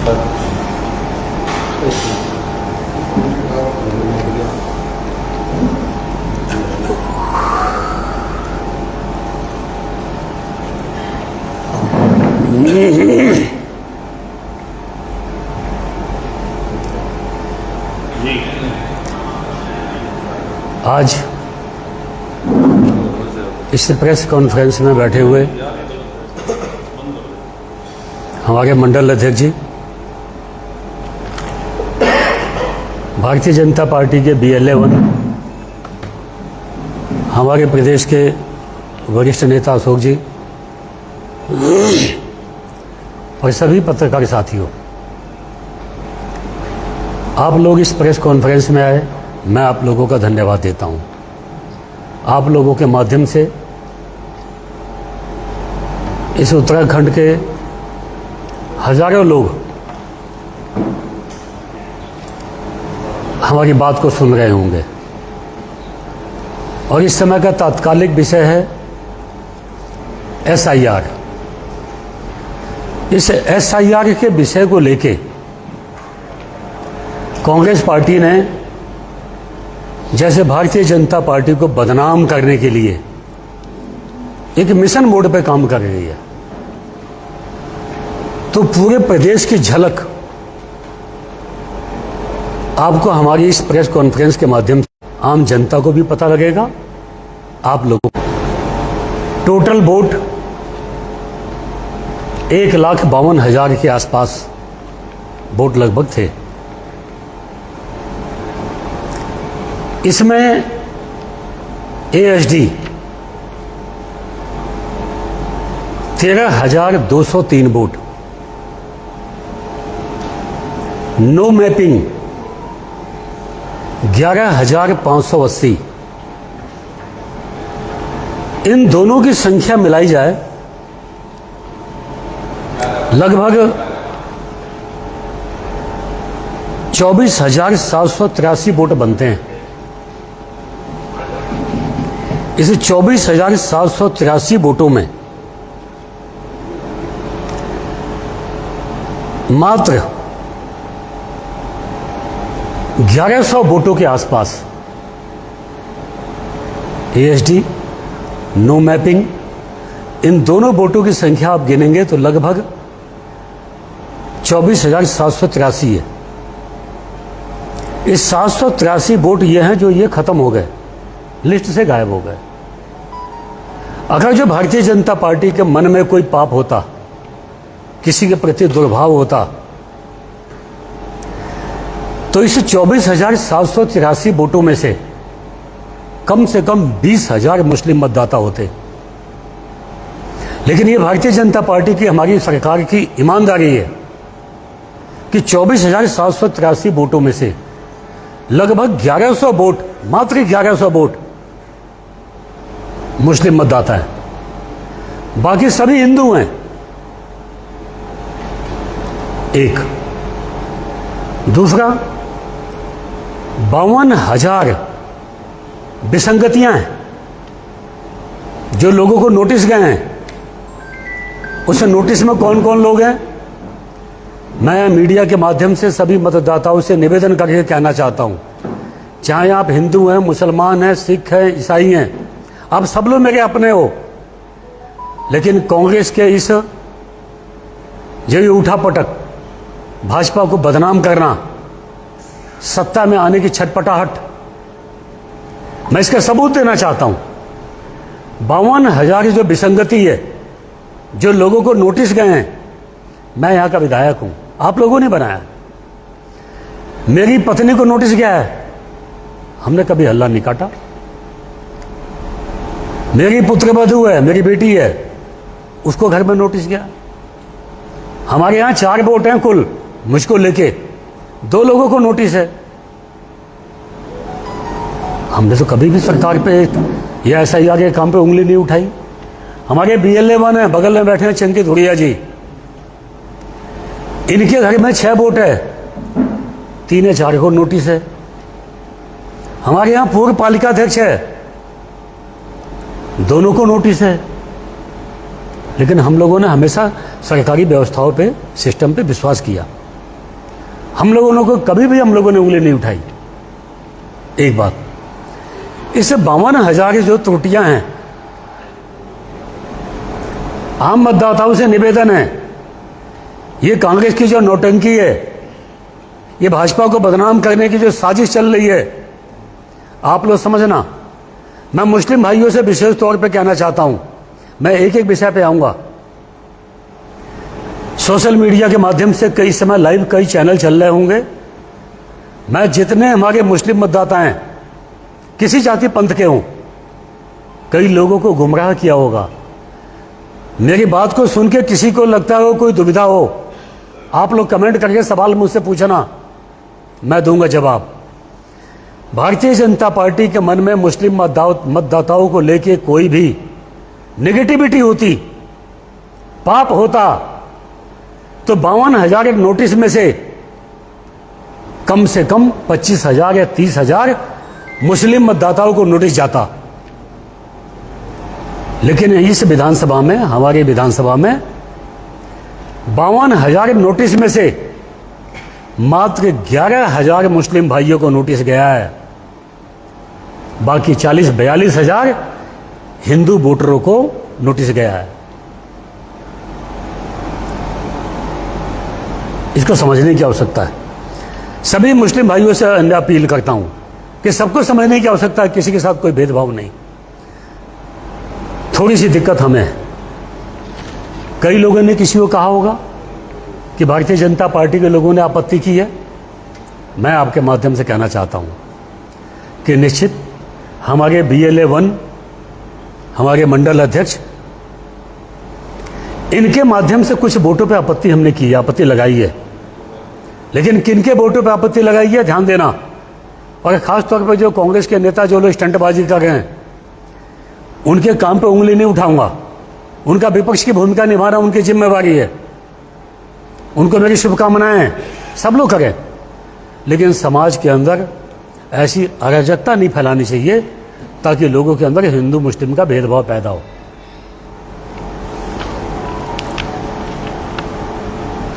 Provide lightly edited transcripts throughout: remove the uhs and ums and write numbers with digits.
आज इस press conference में बैठे हुए हमारे मंडल अध्यक्ष जी, भारतीय जनता पार्टी के BLA-1, हमारे प्रदेश के वरिष्ठ नेता अशोक जी और सभी पत्रकार साथियों, आप लोग इस प्रेस कॉन्फ्रेंस में आए, मैं आप लोगों का धन्यवाद देता हूं। आप लोगों के माध्यम से इस उत्तराखंड के हजारों लोग हमारी बात को सुन रहे होंगे और इस समय का तात्कालिक विषय है SIR। इस SIR के विषय को लेके कांग्रेस पार्टी ने जैसे भारतीय जनता पार्टी को बदनाम करने के लिए एक मिशन मोड पे काम कर रही है, तो पूरे प्रदेश की झलक आपको हमारी इस प्रेस कॉन्फ्रेंस के माध्यम से आम जनता को भी पता लगेगा। आप लोगों को टोटल वोट 1,52,000 के आसपास वोट लगभग थे। इसमें ASD 13,203 वोट, नो मैपिंग 11,580। इन दोनों की संख्या मिलाई जाए लगभग 24,783 वोट बनते हैं। इस 24,783 वोटों में मात्र 1100 वोटों के आसपास ASD, नो मैपिंग, इन दोनों वोटों की संख्या आप गिनेंगे तो लगभग 24,783 है। इस 783 वोट ये हैं जो ये खत्म हो गए, लिस्ट से गायब हो गए। अगर जो भारतीय जनता पार्टी के मन में कोई पाप होता, किसी के प्रति दुर्भाव होता, तो इस 24,783 वोटों में से कम 20,000 मुस्लिम मतदाता होते। लेकिन ये भारतीय जनता पार्टी की, हमारी सरकार की ईमानदारी है कि 24,783 वोटों में से लगभग 1100 वोट, मात्र 1100 वोट मुस्लिम मतदाता हैं, बाकी सभी हिंदू हैं। एक दूसरा, 52,000 विसंगतियां हैं जो लोगों को नोटिस गए हैं। उस नोटिस में कौन कौन लोग हैं, मैं मीडिया के माध्यम से सभी मतदाताओं से निवेदन करके कहना चाहता हूं, चाहे आप हिंदू हैं, मुसलमान हैं, सिख हैं, ईसाई हैं, आप सब लोग मेरे अपने हो। लेकिन कांग्रेस के इस जो उठापटक, भाजपा को बदनाम करना, सत्ता में आने की छटपटाहट, मैं इसका सबूत देना चाहता हूं। 52,000 जो विसंगति है, जो लोगों को नोटिस गए हैं, मैं यहां का विधायक हूं, आप लोगों ने बनाया। मेरी पत्नी को नोटिस गया है, हमने कभी हल्ला नहीं काटा। मेरी पुत्रवधू है, मेरी बेटी है, उसको घर में नोटिस गया। हमारे यहां 4 वोट हैं कुल, मुझको लेके 2 लोगों को नोटिस है। हमने तो कभी भी सरकार पे या SIR के काम पे उंगली नहीं उठाई। हमारे BLA-1 है, बगल में बैठे हैं चंकी धुड़िया जी, इनके घर में 6 वोट है, 3 या 4 को नोटिस है। हमारे यहां पूर्व पालिका अध्यक्ष है, दोनों को नोटिस है। लेकिन हम लोगों ने हमेशा सरकारी व्यवस्थाओं पे, सिस्टम पे विश्वास किया। हम लोगों ने कभी भी हम लोगों ने उंगली नहीं उठाई। एक बात, इस 52,000 की जो त्रुटियां हैं, आम मतदाताओं से निवेदन है, ये कांग्रेस की जो नौटंकी है, ये भाजपा को बदनाम करने की जो साजिश चल रही है, आप लोग समझना। मैं मुस्लिम भाइयों से विशेष तौर पे कहना चाहता हूं, मैं एक एक विषय पे आऊंगा। सोशल मीडिया के माध्यम से कई समय लाइव कई चैनल चल रहे होंगे। मैं जितने हमारे मुस्लिम मतदाता हैं, किसी जाति पंथ के हों, कई लोगों को गुमराह किया होगा। मेरी बात को सुन के किसी को लगता हो कोई दुविधा हो, आप लोग कमेंट करके सवाल मुझसे पूछना, मैं दूंगा जवाब। भारतीय जनता पार्टी के मन में मुस्लिम मतदाताओं को लेके कोई भी नेगेटिविटी होती, पाप होता, तो 52,000 नोटिस में से कम 25,000 या 30,000 मुस्लिम मतदाताओं को नोटिस जाता। लेकिन इस विधानसभा में, हमारी विधानसभा में 52,000 नोटिस में से मात्र 11,000 मुस्लिम भाइयों को नोटिस गया है। बाकी 40-42,000 हिंदू वोटरों को नोटिस गया है। इसको समझने की आवश्यकता है। सभी मुस्लिम भाइयों से अपील करता हूं कि सबको समझने की आवश्यकता है, किसी के साथ कोई भेदभाव नहीं। थोड़ी सी दिक्कत हमें है। कई लोगों ने किसी को कहा होगा कि भारतीय जनता पार्टी के लोगों ने आपत्ति की है। मैं आपके माध्यम से कहना चाहता हूं कि निश्चित हमारे BLA-1, हमारे मंडल अध्यक्ष, इनके माध्यम से कुछ वोटों पे आपत्ति हमने की है, आपत्ति लगाई है। लेकिन किनके वोटों पे आपत्ति लगाई है, ध्यान देना। और खास तौर पर जो कांग्रेस के नेता जो लोग स्टंटबाजी कर रहे हैं, उनके काम पे उंगली नहीं उठाऊंगा। उनका विपक्ष की भूमिका निभाना उनकी जिम्मेवारी है। उनको मेरी शुभकामनाएं हैं, सब लोग करें। लेकिन समाज के अंदर ऐसी अराजकता नहीं फैलानी चाहिए ताकि लोगों के अंदर हिंदू मुस्लिम का भेदभाव पैदा हो।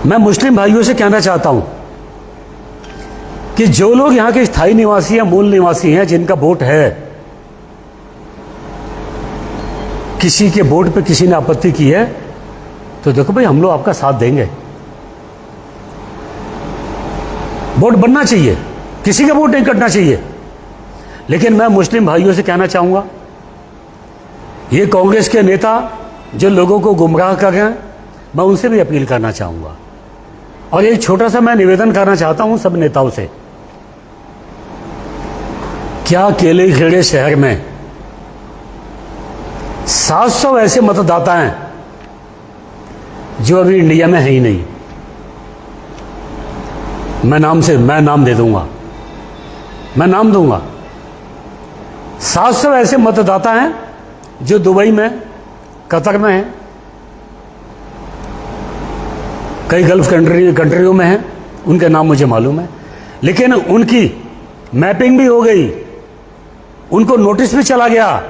मैं मुस्लिम भाइयों से कहना चाहता हूं कि जो लोग यहां के स्थायी निवासी हैं, मूल निवासी हैं, जिनका वोट है, किसी के वोट पे किसी ने आपत्ति की है, तो देखो भाई, हम लोग आपका साथ देंगे। वोट बनना चाहिए, किसी का वोट नहीं कटना चाहिए। लेकिन मैं मुस्लिम भाइयों से कहना चाहूंगा, ये कांग्रेस के नेता जो लोगों को गुमराह कर रहे हैं, मैं उनसे भी अपील करना चाहूंगा। और एक छोटा सा मैं निवेदन करना चाहता हूं सब नेताओं से। क्या केले खेड़े शहर में 700 ऐसे मतदाता हैं जो अभी इंडिया में है ही नहीं? मैं नाम दे दूंगा, मैं नाम दूंगा। 700 ऐसे मतदाता हैं जो दुबई में, कतर में हैं, कई गल्फ कंट्रियों में हैं, उनके नाम मुझे मालूम है। लेकिन उनकी मैपिंग भी हो गई, उनको नोटिस भी चला गया,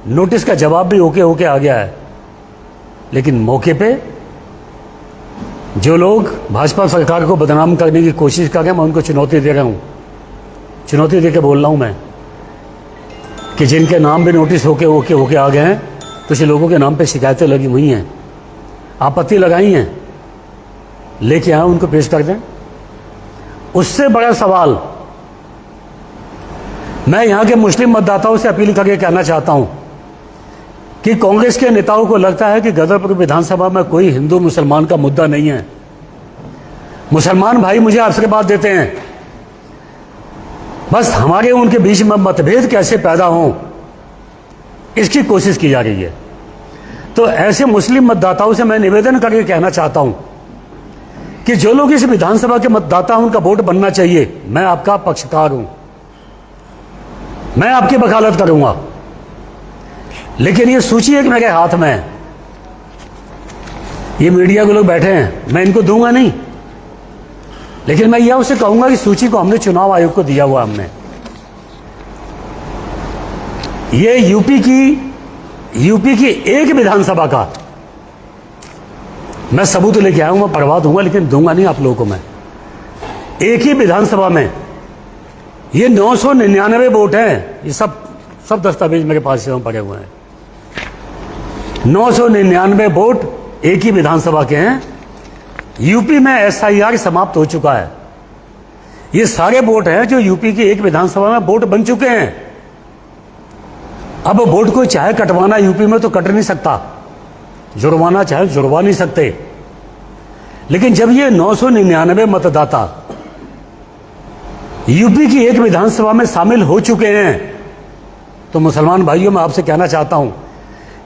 नोटिस का जवाब भी होके आ गया है। लेकिन मौके पे जो लोग भाजपा सरकार को बदनाम करने की कोशिश कर रहे हैं, मैं उनको चुनौती दे रहा हूं, चुनौती दे के बोल रहा हूं मैं कि जिनके नाम भी नोटिस होके आ गए हैं, कुछ लोगों के नाम पे शिकायतें लगी हुई हैं, आपत्ति लगाई हैं, लेके आए, उनको पेश कर दें। उससे बड़ा सवाल मैं यहां के मुस्लिम मतदाताओं से अपील करके कहना चाहता हूं कि कांग्रेस के नेताओं को लगता है कि गदरपुर विधानसभा में कोई हिंदू मुसलमान का मुद्दा नहीं है। मुसलमान भाई मुझे आशीर्वाद देते हैं, बस हमारे उनके बीच में मतभेद कैसे पैदा हो, इसकी कोशिश की जा रही है। तो ऐसे मुस्लिम मतदाताओं से मैं निवेदन करके कहना चाहता हूं कि जो लोग इस विधानसभा के मतदाता, उनका वोट बनना चाहिए। मैं आपका पक्षकार हूं, मैं आपकी वकालत करूंगा। लेकिन ये सूची एक मेरे हाथ में है, ये मीडिया के लोग बैठे हैं, मैं इनको दूंगा नहीं। लेकिन मैं यह उसे कहूंगा कि सूची को हमने चुनाव आयोग को दिया हुआ, हमने ये यूपी की एक विधानसभा का मैं सबूत लेके आऊंगा, पढ़वा दूंगा, लेकिन दूंगा नहीं आप लोगों को मैं। एक ही विधानसभा में ये 999 वोट हैं। ये सब दस्तावेज मेरे पास पड़े हुए हैं। 999 वोट एक ही विधानसभा के हैं। यूपी में एसआईआर समाप्त हो चुका है। ये सारे वोट हैं जो यूपी की एक विधानसभा में वोट बन चुके हैं। अब वोट को चाहे कटवाना यूपी में तो कट नहीं सकता, जुर्माना चाहे जुर्मा नहीं सकते। लेकिन जब ये 999 मतदाता यूपी की एक विधानसभा में शामिल हो चुके हैं तो मुसलमान भाइयों मैं आपसे कहना चाहता हूं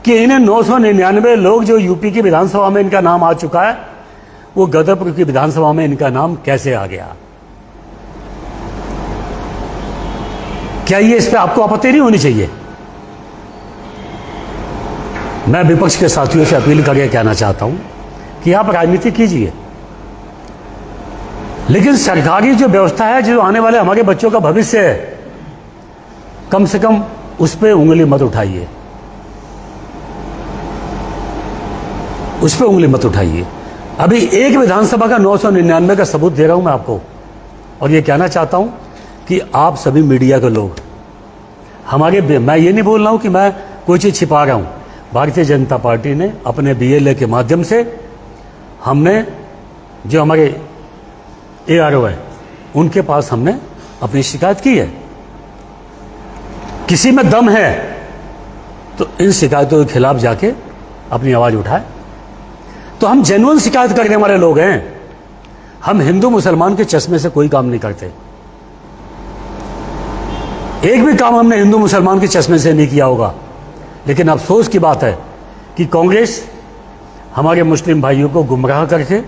कि इन्हें 999 लोग जो यूपी की विधानसभा में इनका नाम आ चुका है, वो गदरपुर की विधानसभा में इनका नाम कैसे आ गया? क्या ये इस पर आपको आपत्ति नहीं होनी चाहिए? मैं विपक्ष के साथियों से अपील करके कहना चाहता हूं कि आप राजनीति कीजिए, लेकिन सरकारी जो व्यवस्था है, जो आने वाले हमारे बच्चों का भविष्य है, कम से कम उस पर उंगली मत उठाइए, उस पर उंगली मत उठाइए। अभी एक विधानसभा का 999 का सबूत दे रहा हूं मैं आपको, और ये कहना चाहता हूं कि आप सभी मीडिया के लोग मैं ये नहीं बोल रहा हूं कि मैं कोई चीज छिपा रहा हूं। भारतीय जनता पार्टी ने अपने बीएलए के माध्यम से हमने जो हमारे एआरओ है उनके पास हमने अपनी शिकायत की है। किसी में दम है तो इन शिकायतों के खिलाफ जाके अपनी आवाज उठाए। तो हम जेन्युइन शिकायत करने वाले लोग हैं। हम हिंदू मुसलमान के चश्मे से कोई काम नहीं करते। एक भी काम हमने हिंदू मुसलमान के चश्मे से नहीं किया होगा। लेकिन अफसोस की बात है कि कांग्रेस हमारे मुस्लिम भाइयों को गुमराह करके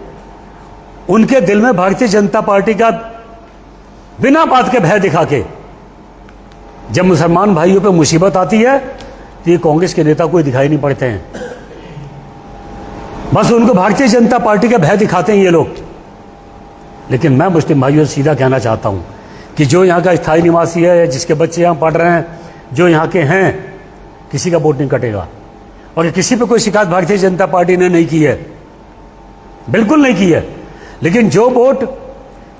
उनके दिल में भारतीय जनता पार्टी का बिना बात के भय दिखा के जब मुसलमान भाइयों पे मुसीबत आती है तो ये कांग्रेस के नेता कोई दिखाई नहीं पड़ते हैं। बस उनको भारतीय जनता पार्टी का भय दिखाते हैं ये लोग। लेकिन मैं मुस्लिम भाइयों से सीधा कहना चाहता हूं कि जो यहां का स्थायी निवासी है, जिसके बच्चे यहां पढ़ रहे हैं, जो यहां के हैं, किसी का वोट नहीं कटेगा। और किसी पे कोई शिकायत भारतीय जनता पार्टी ने नहीं की है, बिल्कुल नहीं की है। लेकिन जो वोट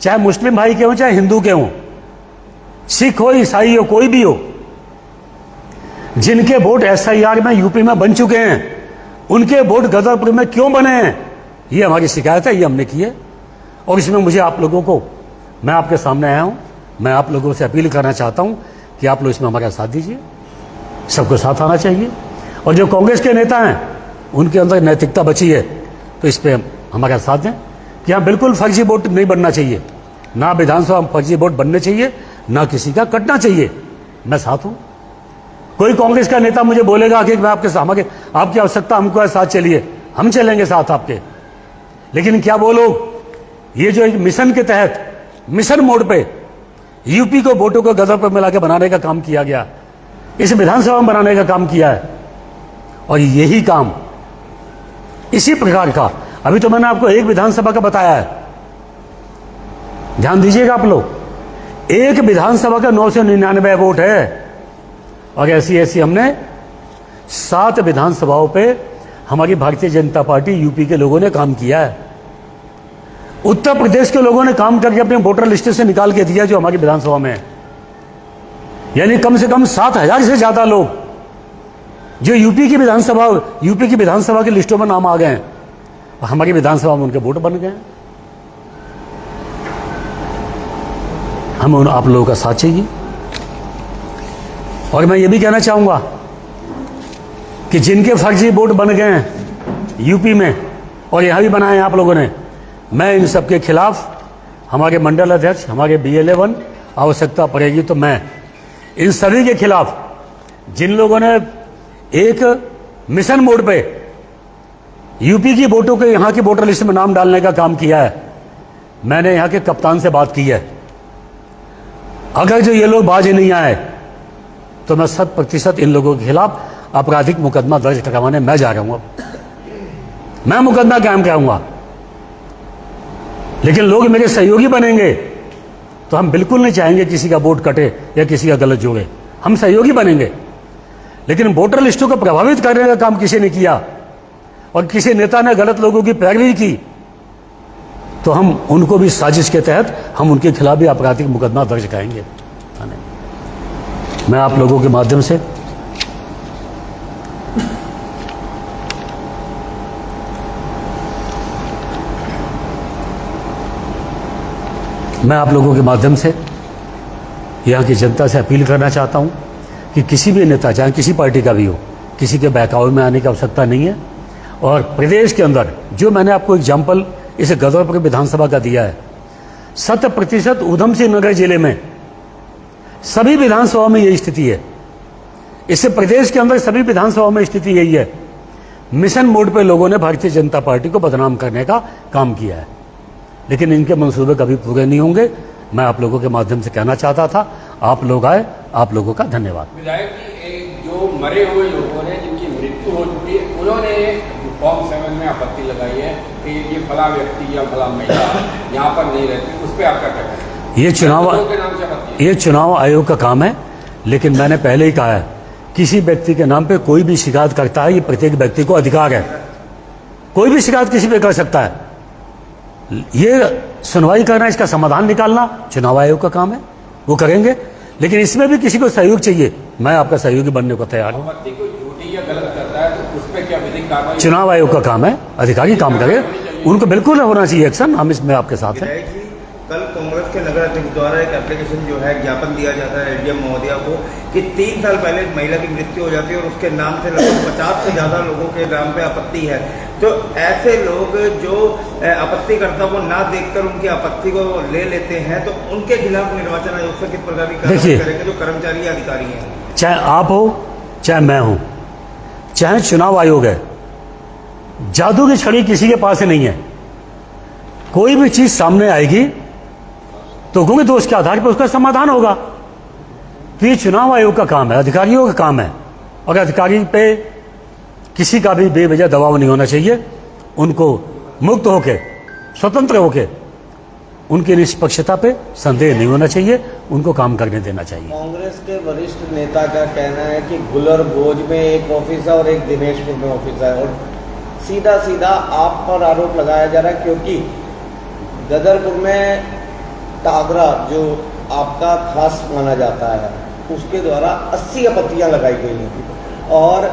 चाहे मुस्लिम भाई के हों चाहे हिंदू के हों, सिख हो ईसाई हो कोई भी हो, जिनके वोट एसआईआर में यूपी में बन चुके हैं, उनके वोट गदरपुर में क्यों बने हैं, ये हमारी शिकायत है, ये हमने की है। और इसमें मुझे आप लोगों को, मैं आपके सामने आया हूं, मैं आप लोगों से अपील करना चाहता हूं कि आप लोग इसमें हमारा साथ दीजिए। सबको साथ आना चाहिए। और जो कांग्रेस के नेता हैं उनके अंदर नैतिकता बची है तो इस पर हमारा साथ दें कि हाँ बिल्कुल फर्जी वोट नहीं बनना चाहिए, ना विधानसभा में फर्जी वोट बनने चाहिए, ना किसी का कटना चाहिए। मैं साथ हूं। कोई कांग्रेस का नेता मुझे बोलेगा कि मैं आपकी आवश्यकता हमको है, साथ चलिए, हम चलेंगे साथ आपके। लेकिन क्या वो लोग ये जो एक मिशन के तहत मिशन मोड पे यूपी को वोटों को गदर पर मिला के बनाने का काम किया गया, इस विधानसभा में बनाने का काम किया है। और यही काम इसी प्रकार का, अभी तो मैंने आपको एक विधानसभा का बताया है, ध्यान दीजिएगा आप लोग। एक विधानसभा का 999 वोट है और ऐसी हमने 7 विधानसभाओं पे हमारी भारतीय जनता पार्टी यूपी के लोगों ने काम किया है। उत्तर प्रदेश के लोगों ने काम करके अपने वोटर लिस्ट से निकाल के दिया जो हमारी विधानसभा में है। यानी कम से कम 7,000 से ज्यादा लोग जो यूपी की विधानसभा की लिस्टों में नाम आ गए हैं और हमारी विधानसभा में उनके वोट बन गए। हम आप लोगों का साथ चाहिए। और मैं ये भी कहना चाहूंगा कि जिनके फर्जी वोट बन गए हैं यूपी में और यहां भी बनाए हैं आप लोगों ने, मैं इन सबके खिलाफ, हमारे मंडल अध्यक्ष, हमारे BLA 1, आवश्यकता पड़ेगी तो मैं इन सभी के खिलाफ, जिन लोगों ने एक मिशन मोड पे यूपी की वोटों के यहां की वोटर लिस्ट में नाम डालने का काम किया है, मैंने यहां के कप्तान से बात की है। अगर जो ये लोग बाज नहीं आए तो मैं 100% इन लोगों के खिलाफ आपराधिक मुकदमा दर्ज करवाने मैं जा रहा हूं। अब मैं मुकदमा कायम कराऊंगा। लेकिन लोग मेरे सहयोगी बनेंगे तो हम बिल्कुल नहीं चाहेंगे किसी का वोट कटे या किसी का गलत जोड़े। हम सहयोगी बनेंगे। लेकिन वोटर लिस्टों को प्रभावित करने का काम किसी ने किया और किसी नेता ने गलत लोगों की पैरवी की तो हम उनको भी साजिश के तहत हम उनके खिलाफ भी आपराधिक मुकदमा दर्ज कराएंगे थाने में। मैं आप लोगों के माध्यम से यहाँ की जनता से अपील करना चाहता हूँ कि किसी भी नेता, चाहे किसी पार्टी का भी हो, किसी के बहकावे में आने की आवश्यकता नहीं है। और प्रदेश के अंदर जो मैंने आपको एग्जाम्पल इस गदरपुर विधानसभा का दिया है, 100% ऊधम सिंह नगर जिले में सभी विधानसभा में यही स्थिति है। इससे प्रदेश के अंदर सभी विधानसभा में स्थिति यही है। मिशन मोड पे लोगों ने भारतीय जनता पार्टी को बदनाम करने का काम किया है, लेकिन इनके मंसूबे कभी पूरे नहीं होंगे। मैं आप लोगों के माध्यम से कहना चाहता था, आप लोग आए, आप लोगों का धन्यवाद। विधायक जी, जो मरे हुए लोगों ने, जिनकी मृत्यु हो चुकी है, उन्होंने फॉर्म 7 में आपत्ति लगाई है कि ये फला व्यक्ति या फला महिला यहाँ पर नहीं रहती। उस पर आपका क्या कहना है? ये चुनाव आयोग का काम है, लेकिन मैंने पहले ही कहा है, किसी व्यक्ति के नाम पे कोई भी शिकायत करता है, ये प्रत्येक व्यक्ति को अधिकार है। कोई भी शिकायत किसी पे कर सकता है। ये सुनवाई करना, इसका समाधान निकालना चुनाव आयोग का काम है, वो करेंगे। लेकिन इसमें भी किसी को सहयोग चाहिए, मैं आपका सहयोगी बनने को तैयार हूँ। चुनाव आयोग का काम है, अधिकारी काम करे, उनको बिल्कुल होना चाहिए एक्शन। हम इसमें आपके साथ हैं। कल कांग्रेस के नगर अध्यक्ष द्वारा एक एप्लीकेशन जो है, ज्ञापन दिया जाता है एडीएम महोदया को कि 3 साल पहले एक महिला की मृत्यु हो जाती है और उसके नाम से लगभग 50 से ज़्यादा लोगों के नाम पे आपत्ति है। तो ऐसे लोग जो आपत्तिकर्ता को ना देखकर उनकी आपत्ति को ले लेते हैं, तो उनके खिलाफ निर्वाचन आयोग से किस प्रकार की कार्रवाई करेंगे, जो कर्मचारी या अधिकारी हैं? चाहे आप हो, चाहे मैं हूं, चाहे चुनाव आयोग है, जादू की छड़ी किसी के पास नहीं है। कोई भी चीज सामने आएगी तो कहोगे तो उसके आधार पर उसका समाधान होगा। तो ये चुनाव आयोग का काम है, अधिकारियों का काम है, और अधिकारी पे किसी का भी बेवजह दबाव नहीं होना चाहिए। उनको मुक्त होके, स्वतंत्र होके, उनकी निष्पक्षता पे संदेह नहीं होना चाहिए, उनको काम करने देना चाहिए। कांग्रेस के वरिष्ठ नेता का कहना है कि गुलर भोज में एक ऑफिस है और एक दिनेशपुर में ऑफिस है, और सीधा सीधा आप पर आरोप लगाया जा रहा है क्योंकि गदरपुर में टागरा जो आपका खास माना जाता है, उसके द्वारा 80 आपत्तियां लगाई गई हैं और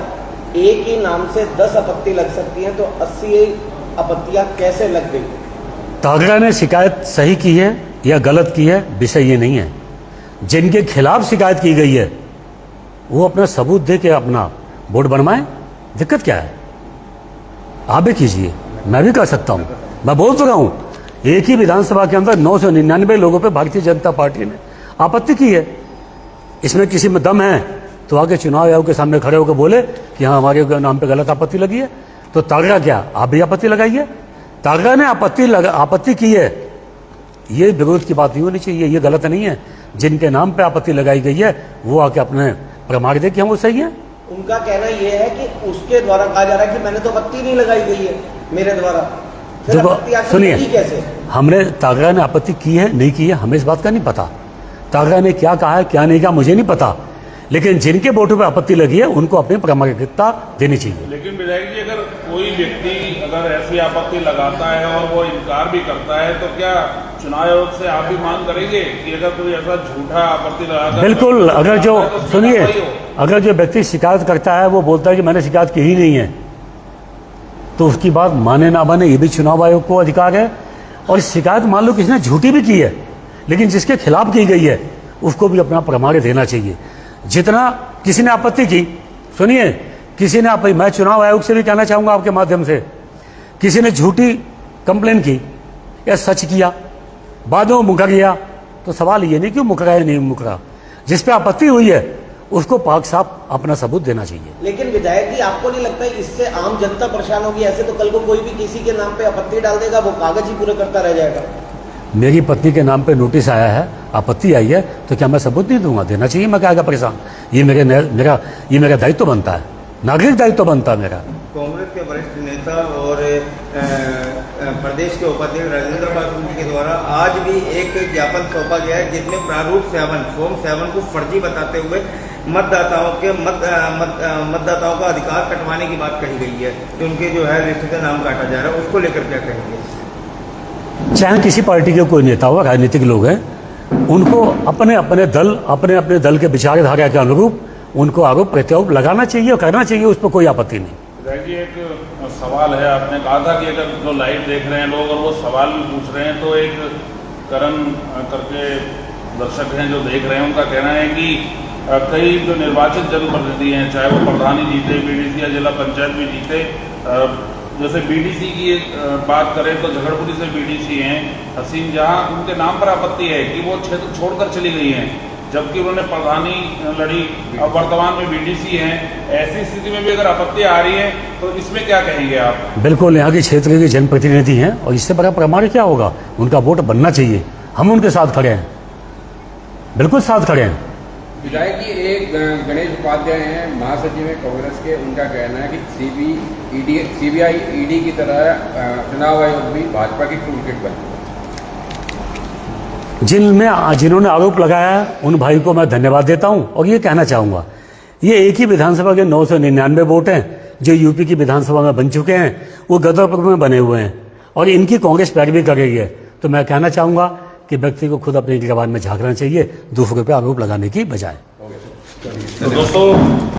एक ही नाम से 10 आपत्ति लग सकती हैं, तो 80 आपत्तियां कैसे लग गई? टागरा ने शिकायत सही की है या गलत की है, विषय ये नहीं है। जिनके खिलाफ शिकायत की गई है वो अपना सबूत दे के अपना बोर्ड बनवाएं, दिक्कत क्या है? आप भी कीजिए, मैं भी कर सकता हूं। मैं बोल तो रहा हूं, एक ही विधानसभा के अंदर 999 लोगों पे भारतीय जनता पार्टी ने आपत्ति की है। इसमें किसी में दम है तो आगे चुनाव आयोग के सामने खड़े होकर बोले कि हाँ, हमारे नाम पे गलत आपत्ति लगी है। तो तागड़ा क्या, आप भी आपत्ति लगाइए। तागड़ा ने आपत्ति की है, ये विरोध की बात नहीं होनी चाहिए, ये गलत नहीं है। जिनके नाम पे आपत्ति लगाई गई है वो आके अपने प्रमाण दे कि हम वो सही है। उनका कहना ये है कि उसके द्वारा कहा जा रहा है कि मैंने तो आपत्ति नहीं लगाई गई है मेरे द्वारा। सुनिए, हमने तागड़ा ने आपत्ति की है नहीं की है हमें इस बात का नहीं पता। तागड़ा ने क्या कहा है क्या नहीं कहा मुझे नहीं पता, लेकिन जिनके वोटों पे आपत्ति लगी है उनको अपनी प्रामाणिकता देनी चाहिए। लेकिन विधायक जी, अगर कोई व्यक्ति अगर ऐसी आपत्ति लगाता है और वो इनकार भी करता है, तो क्या चुनाव आयोग से आप भी मांग करेंगे कि अगर कोई ऐसा झूठा आपत्ति लगाता? बिल्कुल। अगर जो सुनिए, अगर जो व्यक्ति शिकायत करता है वो बोलता है कि मैंने शिकायत की ही नहीं है, तो उसकी बात माने ना माने ये भी चुनाव आयोग को अधिकार है। और शिकायत मान लो किसी ने झूठी भी की है, लेकिन जिसके खिलाफ की गई है उसको भी अपना प्रमाण देना चाहिए। जितना किसी ने आपत्ति की, सुनिए, किसी ने मैं चुनाव आयोग से भी कहना चाहूंगा आपके माध्यम से, किसी ने झूठी कंप्लेन की या सच किया, बाद में मुकर गया, तो सवाल ये नहीं कि मुकरा या नहीं मुकरा, जिस पे आपत्ति हुई है उसको पाक साफ अपना सबूत देना चाहिए। लेकिन विधायक जी, आपको नहीं लगता इससे आम जनता परेशान होगी? ऐसे तो कल को कोई भी किसी के नाम पे आपत्ति डाल देगा, वो कागज ही पूरे करता रह जाएगा। मेरी पत्नी के नाम पे नोटिस आया है, आपत्ति आई है, तो क्या मैं सबूत नहीं दूंगा? देना चाहिए। मैं क्या परेशान? ये मेरा दायित्व बनता है, नागरिक दायित्व बनता है मेरा। कांग्रेस के वरिष्ठ नेता और प्रदेश के उपाध्यक्ष राजेंद्र पासवान जी के द्वारा आज भी एक ज्ञापन सौंपा गया है, जिसमें प्रारूप 7 फॉर्म 7 को फर्जी बताते हुए मतदाताओं का अधिकार कटवाने की बात कही गई है, कि उनके जो है लिस्ट से नाम काटा जा रहा है, उसको लेकर क्या कहेंगे? चाहे किसी पार्टी के कोई नेता हो, राजनीतिक लोग हैं, उनको अपने अपने दल के विचारधारा के अनुरूप उनको आरोप प्रत्यारोप लगाना चाहिए और करना चाहिए, उस पर कोई आपत्ति नहीं। जी एक सवाल है, आपने कहा था कि अगर जो लाइव देख रहे हैं लोग और वो सवाल भी पूछ रहे हैं, तो एक करण करके दर्शक हैं जो देख रहे हैं, उनका कहना है कि कई जो निर्वाचित जनप्रतिनिधि हैं, चाहे वो प्रधान ही जीते, बीडीसी या जिला पंचायत भी जीते, जैसे बीडीसी की बात करें तो झगड़पुरी से बीडीसी हैं हसीन जहां, उनके नाम पर आपत्ति है कि वो क्षेत्र छोड़कर चली गई हैं, जबकि उन्होंने प्रधानी लड़ी, अब वर्तमान में बीडीसी हैं। ऐसी स्थिति में भी अगर आपत्ति आ रही है तो इसमें क्या कहेंगे आप? बिल्कुल, यहाँ के क्षेत्र के जनप्रतिनिधि हैं और इससे बड़ा प्रमाण क्या होगा, उनका वोट बनना चाहिए। हम उनके साथ खड़े हैं, बिल्कुल साथ खड़े हैं। विधायक जी, एक गणेश उपाध्याय हैं, महासचिव हैं कांग्रेस के, उनका कहना है कि सीबीआई ईडी की तरह चुनाव आयोग भी भाजपा की टूल किट बन चुका है। जिन्होंने आरोप लगाया उन भाई को मैं धन्यवाद देता हूं और ये कहना चाहूंगा, ये एक ही विधानसभा के 999 वोट हैं जो यूपी की विधानसभा में बन चुके हैं, वो गदरपुर में बने हुए हैं और इनकी कांग्रेस पैरवी कर रही है। तो मैं कहना चाहूंगा कि व्यक्ति को खुद अपनी गिरबान में झांकना चाहिए, दूसरों पर आरोप लगाने की बजाय। तो दोस्तों